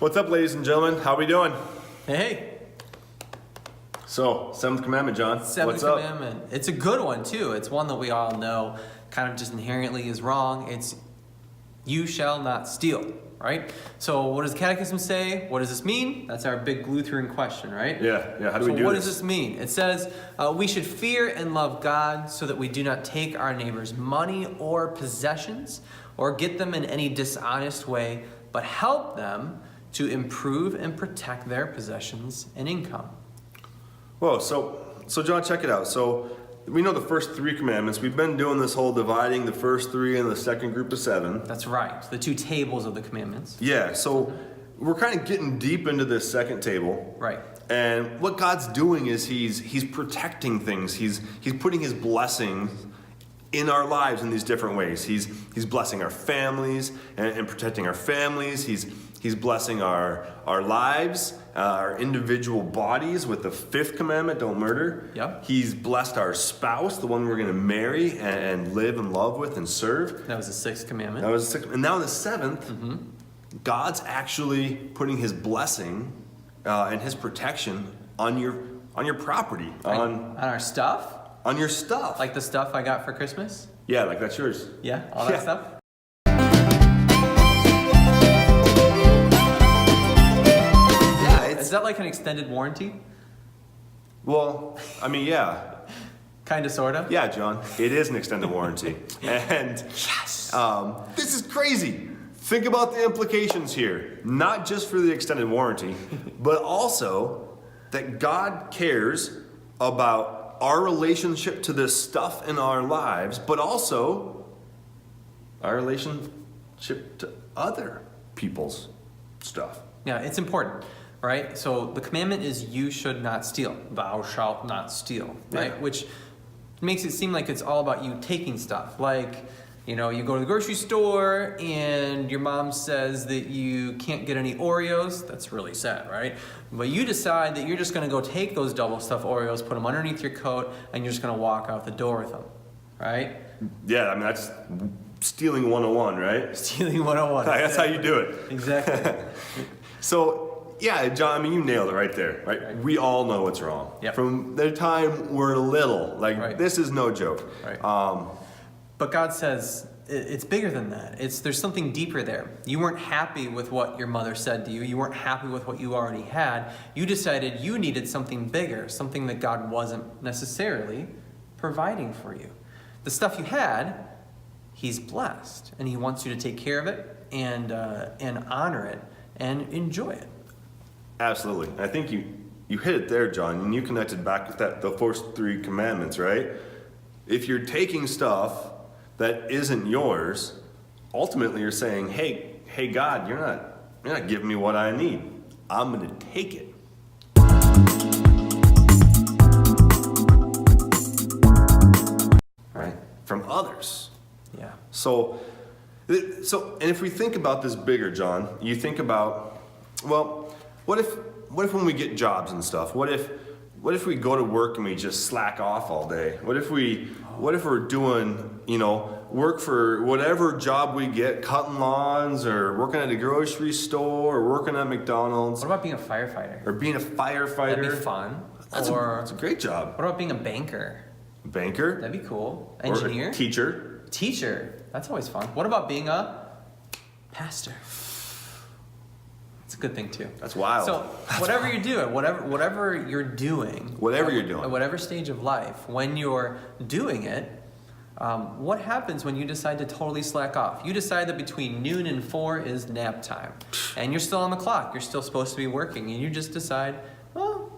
What's up, ladies and gentlemen? How we doing? Hey. So, seventh commandment, John. Seventh What's commandment. up? It's a good one too. It's one that we all know kind of just inherently is wrong. It's you shall not steal, right? So what does the Catechism say? What does this mean? That's our big Lutheran question, right? Yeah. How do we do this? So what does this mean? It says we should fear and love God so that we do not take our neighbor's money or possessions or get them in any dishonest way, but help them to improve and protect their possessions and income. Whoa, so John, check it out. So we know the first three commandments. We've been doing this whole dividing the first three and the second group of seven. That's right. The two tables of the commandments. Yeah, so we're kind of getting deep into this second table. Right. And what God's doing is he's protecting things. He's putting his blessings in our lives in these different ways. He's blessing our families and protecting our families. He's blessing our lives, our individual bodies with the fifth commandment, don't murder. Yep. He's blessed our spouse, the one we're going to marry and live and love with and serve. That was the sixth commandment. That was the sixth. And now the seventh, God's actually putting his blessing and his protection on your property, on our stuff. On your stuff. Like the stuff I got for Christmas? Yeah, like that's yours. Yeah, all that stuff? Is that like an extended warranty? Well, I mean, yeah. Kind of, sort of? Yeah, John, it is an extended warranty. And yes. This is crazy. Think about the implications here. Not just for the extended warranty, but also that God cares about our relationship to this stuff in our lives, but also our relationship to other people's stuff. Yeah, it's important, right? So the commandment is you should not steal. Thou shalt not steal, right? Yeah. Which makes it seem like it's all about you taking stuff. Like, you know, you go to the grocery store and your mom says that you can't get any Oreos. That's really sad, right? But you decide that you're just going to go take those double stuffed Oreos, put them underneath your coat, and you're just going to walk out the door with them, right? Yeah, I mean, that's stealing 101, right? Stealing 101. That's how you do it. Exactly. So, yeah, John, I mean, you nailed it right there, right? We all know what's wrong. Yep. From the time we're little. Like, right. This is no joke. Right. But God says it's bigger than that. There's something deeper there. You weren't happy with what your mother said to you. You weren't happy with what you already had. You decided you needed something bigger, something that God wasn't necessarily providing for you. The stuff you had, He's blessed, and He wants you to take care of it and honor it and enjoy it. Absolutely. I think you hit it there, John, and you connected back with the first three commandments, right? If you're taking stuff that isn't yours, ultimately you're saying, hey God, you're not giving me what I need. I'm going to take it. Right? From others. Yeah. So and if we think about this bigger, John, you think about, well, what if when we get jobs and stuff, what if we go to work and we just slack off all day? What if we're doing, work for whatever job we get, cutting lawns or working at a grocery store or working at McDonald's? What about being a firefighter? Or being a firefighter? That'd be fun. That's a great job. What about being a banker? Banker? That'd be cool. Engineer? Or a teacher? Teacher. That's always fun. What about being a pastor? It's a good thing too. That's wild. So whatever you're doing, whatever you're doing, at whatever stage of life, when you're doing it, what happens when you decide to totally slack off? You decide that between noon and 4 is nap time, and you're still on the clock. You're still supposed to be working, and you just decide, well,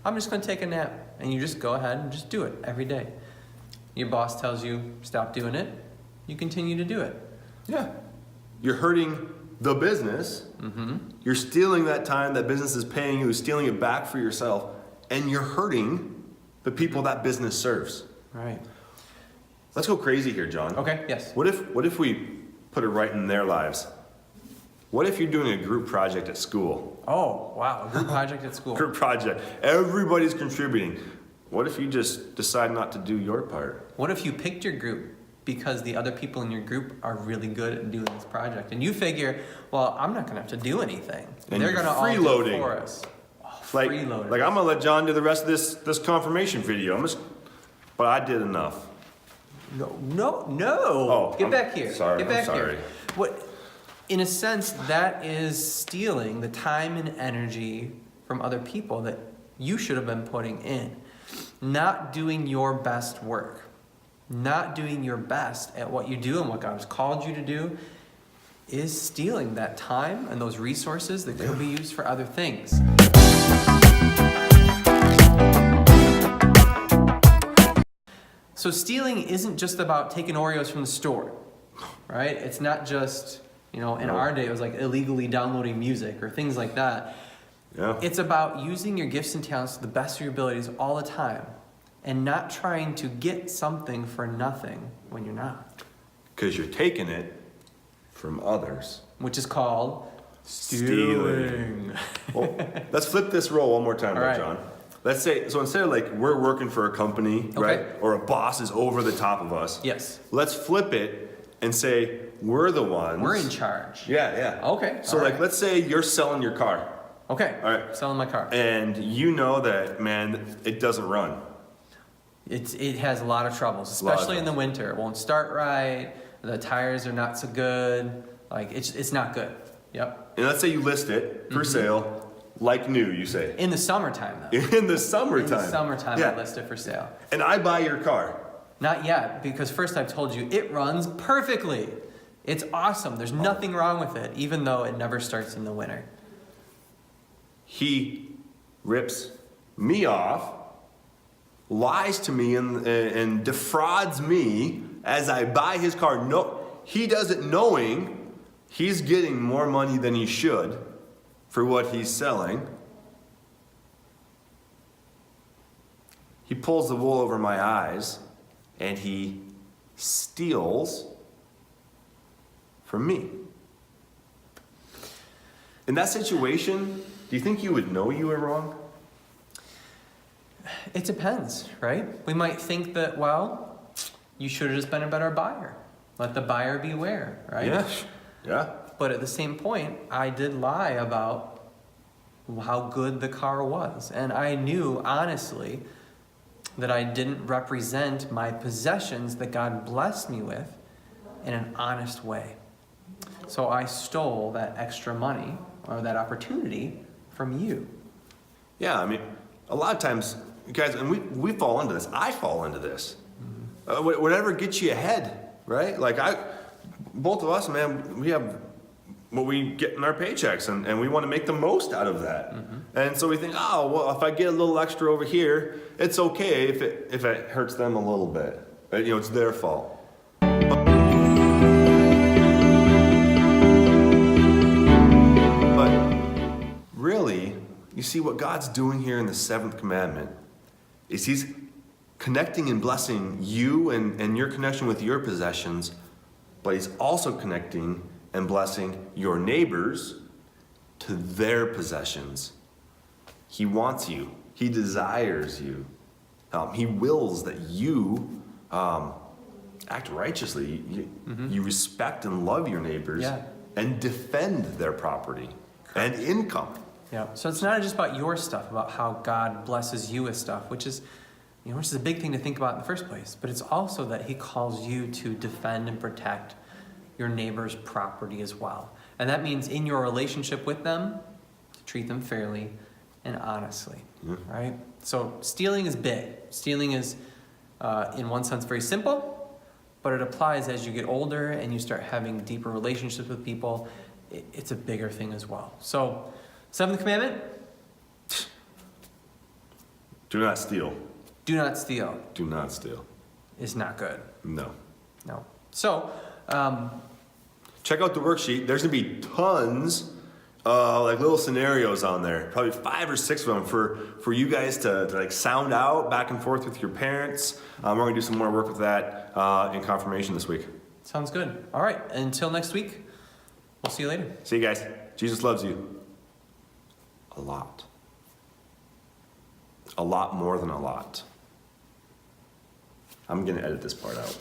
I'm just going to take a nap, and you just go ahead and just do it every day. Your boss tells you stop doing it, you continue to do it. Yeah. You're hurting the business. Mm-hmm. You're stealing that time that business is paying you, stealing it back for yourself, and you're hurting the people that business serves. Right. Let's go crazy here, John. Okay, yes. What if we put it right in their lives? What if you're doing a group project at school? Oh, wow, a group project at school. Group project. Everybody's contributing. What if you just decide not to do your part? What if you picked your group because the other people in your group are really good at doing this project. And you figure, well, I'm not going to have to do anything. And they're going to all do it for us. Like I'm going to let John do the rest of this confirmation video. But I did enough. No. Oh, Get back here. Sorry, Get back sorry. here. What, in a sense, that is stealing the time and energy from other people that you should have been putting in. Not doing your best work. Not doing your best at what you do and what God has called you to do is stealing that time and those resources that could be used for other things. So stealing isn't just about taking Oreos from the store, right? It's not just, in our day, it was like illegally downloading music or things like that. Yeah. It's about using your gifts and talents to the best of your abilities all the time and not trying to get something for nothing when you're not. Because you're taking it from others. Which is called stealing. Well, let's flip this role one more time, right. John. Let's say, so instead of like we're working for a company, right? Or a boss is over the top of us. Yes. Let's flip it and say we're the ones. We're in charge. Yeah. Okay. So let's say you're selling your car. Okay. All right. Selling my car. And you know that, man, it doesn't run. It has a lot of troubles, especially in the winter. It won't start right. The tires are not so good. Like it's not good. Yep. And let's say you list it for sale, like new, you say. In the summertime, though. In the summertime. In the summertime, I list it for sale. And I buy your car. Not yet, because first I've told you it runs perfectly. It's awesome. There's nothing wrong with it, even though it never starts in the winter. He rips me off, lies to me, and defrauds me as I buy his car. No, he does it knowing he's getting more money than he should for what he's selling. He pulls the wool over my eyes and he steals from me. In that situation, do you think you would know you were wrong? It depends, right? We might think that, well, you should have just been a better buyer. Let the buyer beware, right? Yeah. But at the same point, I did lie about how good the car was. And I knew, honestly, that I didn't represent my possessions that God blessed me with in an honest way. So I stole that extra money or that opportunity from you. Yeah, I mean, a lot of times, guys, and we fall into this. I fall into this. Whatever gets you ahead, right? Like both of us, man, we have what we get in our paychecks, and we want to make the most out of that. And so we think, oh, well, if I get a little extra over here, it's okay if it hurts them a little bit. It's their fault. Really, you see what God's doing here in the seventh commandment is he's connecting and blessing you and your connection with your possessions, but he's also connecting and blessing your neighbors to their possessions. He wants you. He desires you. He wills that you act righteously. You respect and love your neighbors and defend their property and income. Yeah. So it's not just about your stuff, about how God blesses you with stuff, which is a big thing to think about in the first place. But it's also that he calls you to defend and protect your neighbor's property as well. And that means in your relationship with them, to treat them fairly and honestly, right? So stealing is big. Stealing is, in one sense, very simple, but it applies as you get older and you start having deeper relationships with people. It's a bigger thing as well. So, seventh commandment? Do not steal. Do not steal. Do not steal. Is not good. No. So, check out the worksheet. There's going to be tons like little scenarios on there. Probably 5 or 6 of them for you guys to sound out back and forth with your parents. We're going to do some more work with that in confirmation this week. Sounds good. All right. Until next week, we'll see you later. See you guys. Jesus loves you. A lot. A lot more than a lot. I'm going to edit this part out.